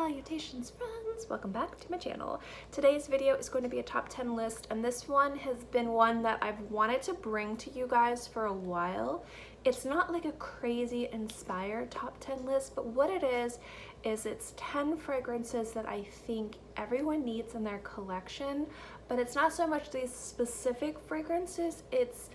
Salutations friends! Welcome back to my channel. Today's video is going to be a top 10 list, and this one has been one that I've wanted to bring to you guys for a while. It's not like a crazy inspired top 10 list, but what it is it's 10 fragrances that I think everyone needs in their collection, but it's not so much these specific fragrances, it's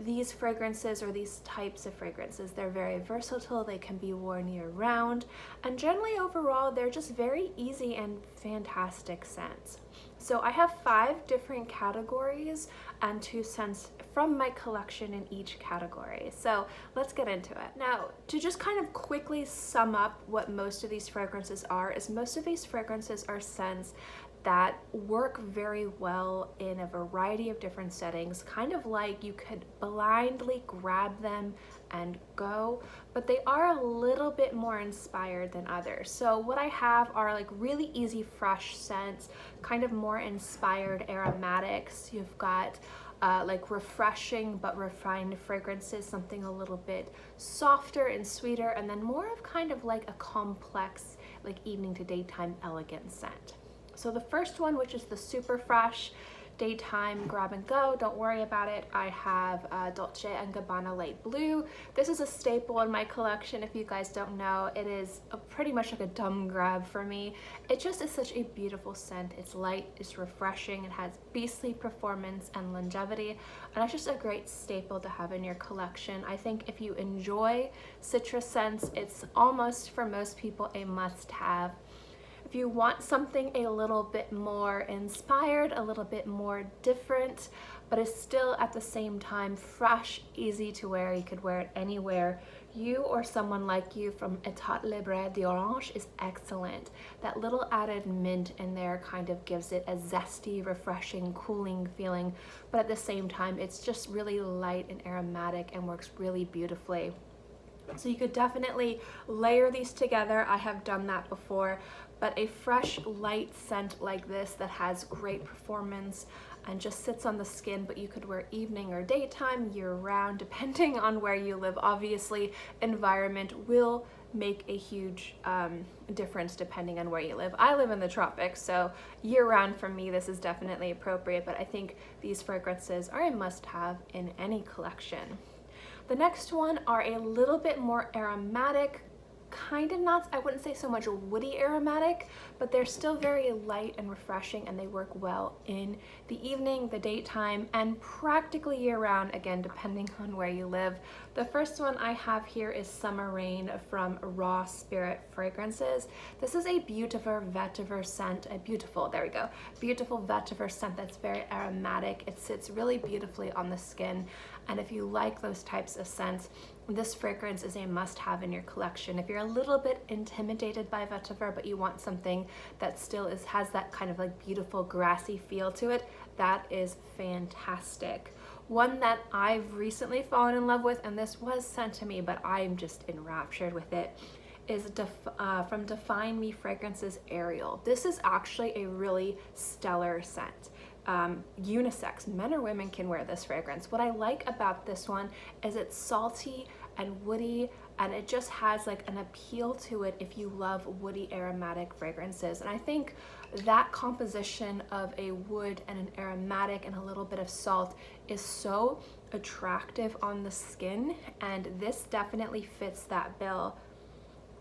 these fragrances or these types of fragrances. They're very versatile, they can be worn year-round, and generally overall they're just very easy and fantastic scents. So I have 5 different categories and 2 scents from my collection in each category. So let's get into it. Now, to just kind of quickly sum up what most of these fragrances are, is most of these fragrances are scents that work very well in a variety of different settings, kind of like you could blindly grab them and go, but they are a little bit more inspired than others. So what I have are like really easy fresh scents, kind of more inspired aromatics. You've got like refreshing but refined fragrances, something a little bit softer and sweeter, and then more of kind of like a complex, like evening to daytime elegant scent. So the first one, which is the super fresh daytime grab and go, don't worry about it, I have Dolce & Gabbana Light Blue. This is a staple in my collection. If you guys don't know, it is pretty much like a dumb grab for me. It just is such a beautiful scent. It's light, it's refreshing, it has beastly performance and longevity, and it's just a great staple to have in your collection. I think if you enjoy citrus scents, it's almost for most people a must-have. If you want something a little bit more inspired, a little bit more different, but is still at the same time fresh, easy to wear, you could wear it anywhere, you or someone like you from Etat Libre d'Orange is excellent. That little added mint in there kind of gives it a zesty, refreshing, cooling feeling, but at the same time it's just really light and aromatic and works really beautifully. So you could definitely layer these together. I have done that before, but a fresh light scent like this that has great performance and just sits on the skin, but you could wear evening or daytime, year-round, depending on where you live. Obviously, environment will make a huge difference depending on where you live. I live in the tropics, so year-round for me this is definitely appropriate, but I think these fragrances are a must-have in any collection. The next one are a little bit more aromatic, kind of not, I wouldn't say so much woody aromatic, but they're still very light and refreshing, and they work well in the evening, the daytime, and practically year-round, again, depending on where you live. The first one I have here is Summer Rain from Raw Spirit Fragrances. This is a beautiful vetiver scent, beautiful vetiver scent that's very aromatic. It sits really beautifully on the skin, and if you like those types of scents, this fragrance is a must-have in your collection. If you're a little bit intimidated by vetiver, but you want something that still has that kind of like beautiful grassy feel to it, that is fantastic. One that I've recently fallen in love with, and this was sent to me, but I'm just enraptured with it, is from Define Me Fragrances Ariel. This is actually a really stellar scent. Unisex, men or women can wear this fragrance. What I like about this one is it's salty and woody, and it just has like an appeal to it if you love woody aromatic fragrances. And I think that composition of a wood and an aromatic and a little bit of salt is so attractive on the skin, and this definitely fits that bill.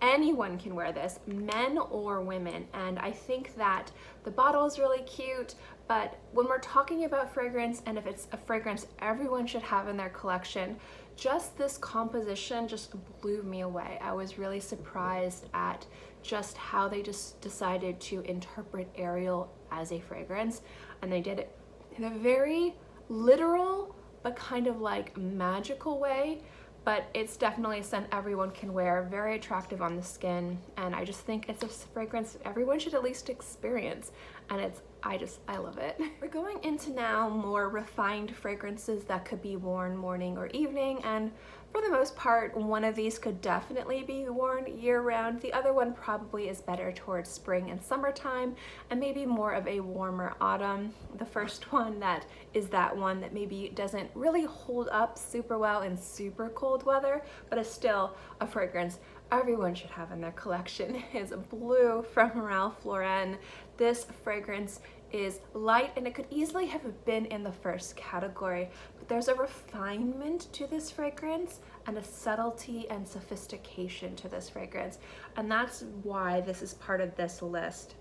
Anyone can wear this, men or women, and I think that the bottle is really cute, but when we're talking about fragrance, and if it's a fragrance everyone should have in their collection, just this composition just blew me away. I was really surprised at just how they just decided to interpret Ariel as a fragrance, and they did it in a very literal but kind of like magical way. But it's definitely a scent everyone can wear, very attractive on the skin, and I just think it's a fragrance everyone should at least experience, and I love it. We're going into now more refined fragrances that could be worn morning or evening, and for the most part, one of these could definitely be worn year-round. The other one probably is better towards spring and summertime, and maybe more of a warmer autumn. The first one that is that one that maybe doesn't really hold up super well in super cold weather, but is still a fragrance everyone should have in their collection is Blue from Ralph Lauren. This fragrance is light and it could easily have been in the first category, but there's a refinement to this fragrance and a subtlety and sophistication to this fragrance, and that's why this is part of this list.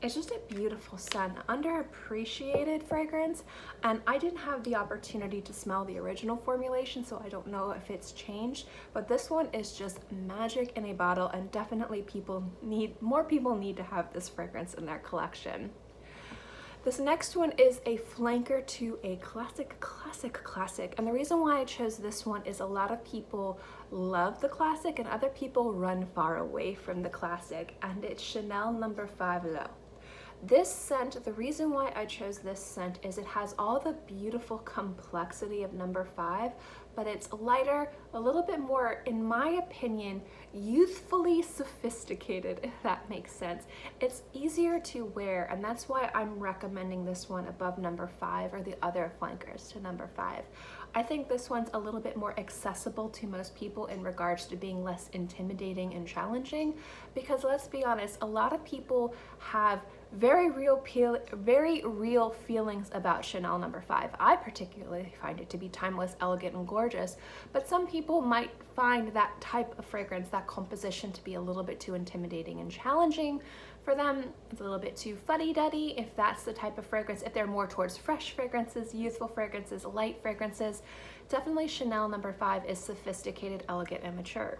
It's just a beautiful scent, underappreciated fragrance, and I didn't have the opportunity to smell the original formulation, so I don't know if it's changed, but this one is just magic in a bottle, and definitely more people need to have this fragrance in their collection. This next one is a flanker to a classic, and the reason why I chose this one is a lot of people love the classic and other people run far away from the classic, and it's Chanel No. 5 Low. This scent, the reason why I chose this scent is it has all the beautiful complexity of No. 5, but it's lighter, a little bit more, in my opinion, youthfully sophisticated, if that makes sense. It's easier to wear, and that's why I'm recommending this one above No. 5 or the other flankers to No. 5. I think this one's a little bit more accessible to most people in regards to being less intimidating and challenging, because let's be honest, a lot of people have very real feelings about Chanel No. 5. I particularly find it to be timeless, elegant, and gorgeous, but some people might find that type of fragrance, that composition, to be a little bit too intimidating and challenging. For them, it's a little bit too fuddy-duddy if that's the type of fragrance. If they're more towards fresh fragrances, youthful fragrances, light fragrances, definitely Chanel No. 5 is sophisticated, elegant, and mature.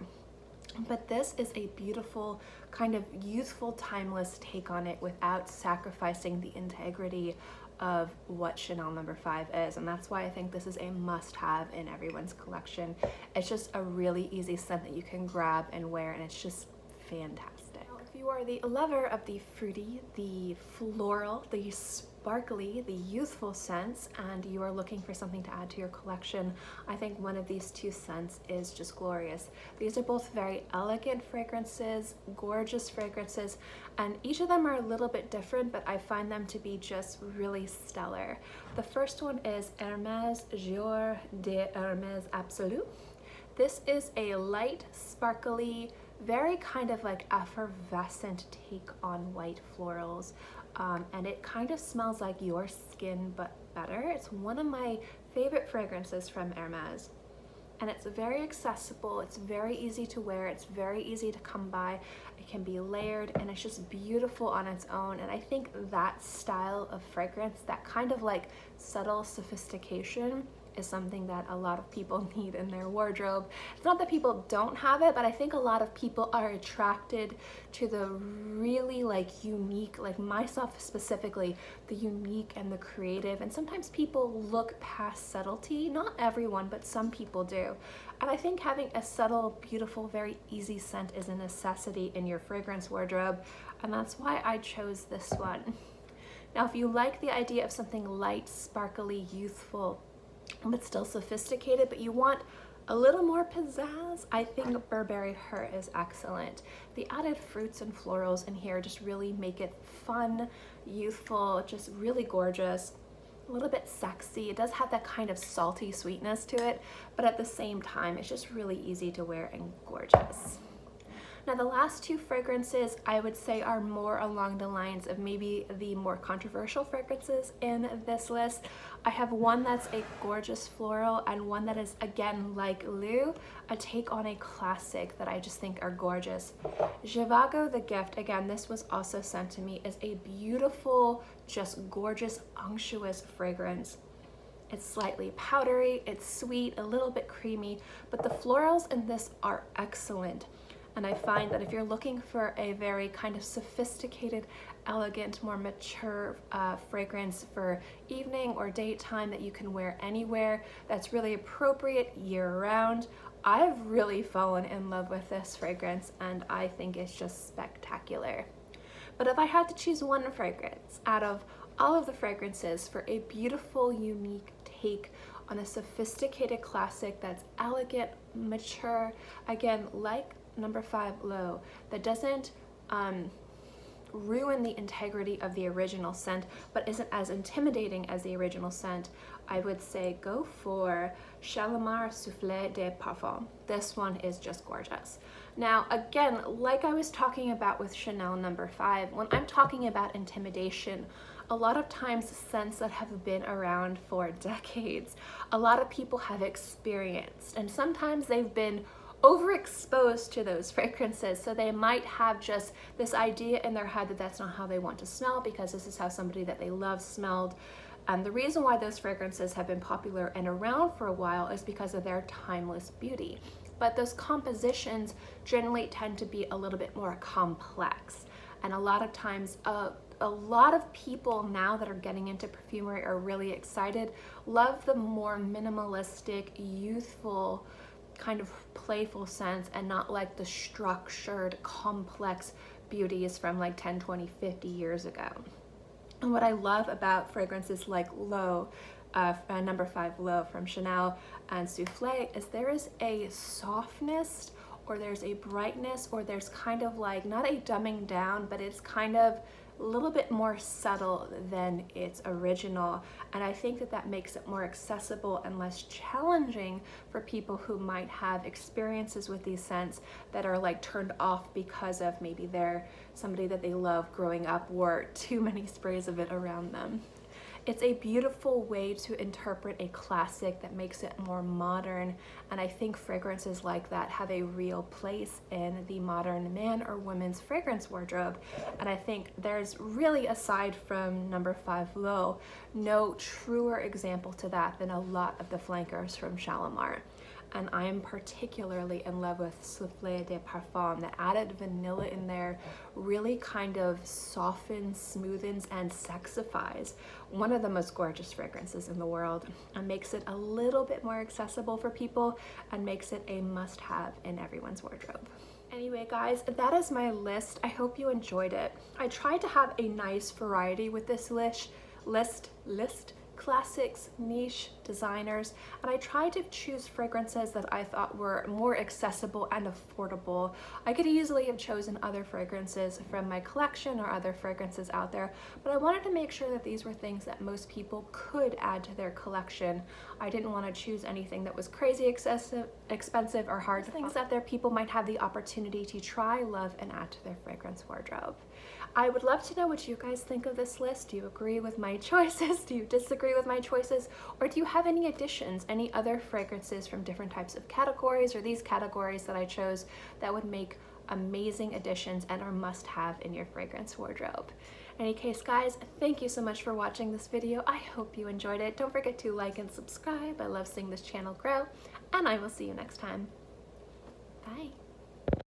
But this is a beautiful, kind of youthful, timeless take on it without sacrificing the integrity of what Chanel No. 5 is, and that's why I think this is a must-have in everyone's collection. It's just a really easy scent that you can grab and wear, and it's just fantastic. If you are the lover of the fruity, the floral, the sparkly, the youthful scents, and you are looking for something to add to your collection, I think one of these two scents is just glorious. These are both very elegant fragrances, gorgeous fragrances, and each of them are a little bit different, but I find them to be just really stellar. The first one is Hermès Jour de Hermès Absolu. This is a light, sparkly, very kind of like effervescent take on white florals, and it kind of smells like your skin but better. It's one of my favorite fragrances from Hermès, and it's very accessible, it's very easy to wear, it's very easy to come by, it can be layered, and it's just beautiful on its own. And I think that style of fragrance, that kind of like subtle sophistication, is something that a lot of people need in their wardrobe. It's not that people don't have it, but I think a lot of people are attracted to the really like unique, like myself specifically, the unique and the creative, and sometimes people look past subtlety. Not everyone, but some people do. And I think having a subtle, beautiful, very easy scent is a necessity in your fragrance wardrobe, and that's why I chose this one. Now, if you like the idea of something light, sparkly, youthful, but still sophisticated, but you want a little more pizzazz, I think Burberry Her is excellent. The added fruits and florals in here just really make it fun, youthful, just really gorgeous, a little bit sexy. It does have that kind of salty sweetness to it, but at the same time, it's just really easy to wear and gorgeous. Now, the last two fragrances I would say are more along the lines of maybe the more controversial fragrances in this list. I have one that's a gorgeous floral and one that is, again, like Lou, a take on a classic that I just think are gorgeous. Zhivago the Gift, again, this was also sent to me, is a beautiful, just gorgeous, unctuous fragrance. It's slightly powdery, it's sweet, a little bit creamy, but the florals in this are excellent. And I find that if you're looking for a very kind of sophisticated, elegant, more mature fragrance for evening or daytime that you can wear anywhere, that's really appropriate year-round, I've really fallen in love with this fragrance, and I think it's just spectacular. But if I had to choose one fragrance out of all of the fragrances for a beautiful, unique take on a sophisticated classic that's elegant, mature, again, like No. 5 Low, that doesn't ruin the integrity of the original scent but isn't as intimidating as the original scent, I would say go for Shalimar Soufflé de Parfum. This one is just gorgeous. Now again, like I was talking about with Chanel No. 5, when I'm talking about intimidation, a lot of times scents that have been around for decades, a lot of people have experienced, and sometimes they've been overexposed to those fragrances, so they might have just this idea in their head that that's not how they want to smell because this is how somebody that they love smelled. And the reason why those fragrances have been popular and around for a while is because of their timeless beauty. But those compositions generally tend to be a little bit more complex, and a lot of times a lot of people now that are getting into perfumery are really excited, love the more minimalistic, youthful, kind of playful scents, and not like the structured, complex beauties from like 10, 20, 50 years ago. And what I love about fragrances like No. 5 Low from Chanel and Soufflé is there is a softness, or there's a brightness, or there's kind of like, not a dumbing down, but it's kind of a little bit more subtle than its original, and I think that that makes it more accessible and less challenging for people who might have experiences with these scents that are like turned off because of maybe they're somebody that they love growing up wore too many sprays of it around them. It's a beautiful way to interpret a classic that makes it more modern, and I think fragrances like that have a real place in the modern man or woman's fragrance wardrobe. And I think there's really, aside from No. 5 Low, no truer example to that than a lot of the flankers from Shalimar. And I am particularly in love with Soufflé de Parfum. The added vanilla in there really kind of softens, smoothens, and sexifies one of the most gorgeous fragrances in the world, and makes it a little bit more accessible for people and makes it a must-have in everyone's wardrobe. Anyway guys, that is my list. I hope you enjoyed it. I tried to have a nice variety with this list, classics, niche, designers, and I tried to choose fragrances that I thought were more accessible and affordable. I could easily have chosen other fragrances from my collection or other fragrances out there, but I wanted to make sure that these were things that most people could add to their collection. I didn't want to choose anything that was crazy expensive or hard to find. Things that their people might have the opportunity to try, love, and add to their fragrance wardrobe. I would love to know what you guys think of this list. Do you agree with my choices? Do you disagree with my choices? Or do you have any additions, any other fragrances from different types of categories or these categories that I chose that would make amazing additions and are must-have in your fragrance wardrobe? In any case, guys, thank you so much for watching this video. I hope you enjoyed it. Don't forget to like and subscribe. I love seeing this channel grow, and I will see you next time. Bye.